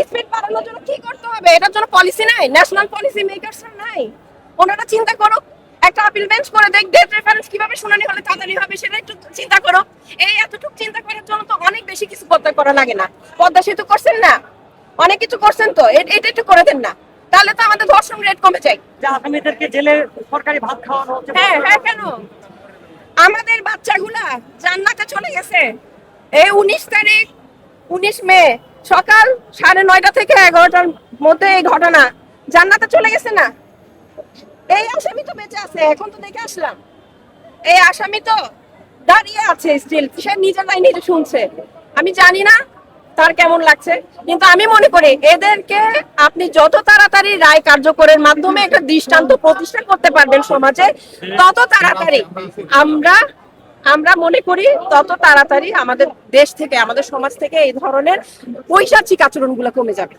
Speed বাড়ানোর জন্য কি করতে হবে, এটার জন্য পলিসি নাই, ন্যাশনাল পলিসি মেকারস নাই? ওনারা চিন্তা করো, একটা আপিল বেঞ্চ করে দেখ ডেট রেফারেন্স কিভাবে শুনানি হলে তাড়াতাড়ি হবে, সেটা একটু চিন্তা করো। এই এতটুকু চিন্তা করার জন্য তো অনেক বেশি কিছু করতে করা লাগে না। পদ্মা সেতু করছেন না, অনেক কিছু করছেন, তো এটা একটু করে দেন না, তাহলে তো আমাদের ধর্ষণ রেট কমে যায়। যে আসামিদেরকে জেলে সরকারি ভাত খাওয়ানো হচ্ছে। হ্যাঁ হ্যাঁ, কেন? আমাদের বাচ্চাগুলা জান্নাতে চলে গেছে। এই 19 তারিখ, 19 মে সকাল 9:30 থেকে 11টার মধ্যে এই ঘটনা, জান্নাতে চলে গেছে না? এই আসামি তো বেঁচে আছে, এখন তো দেখে আসলাম। এই আসামি তো দাঁড়িয়ে আছে স্টিল, সে নিজের রায় নিজে শুনছে। আমি জানি না তার কেমন লাগছে, কিন্তু আমি মনে করি এদেরকে আপনি যত তাড়াতাড়ি রায় কার্যকরের মাধ্যমে একটা দৃষ্টান্ত প্রতিষ্ঠা করতে পারবেন সমাজে, তত তাড়াতাড়ি আমরা আমরা মনে করি তত তাড়াতাড়ি আমাদের দেশ থেকে, আমাদের সমাজ থেকে এই ধরনের পৈশাচিক আচরণগুলো কমে যাবে।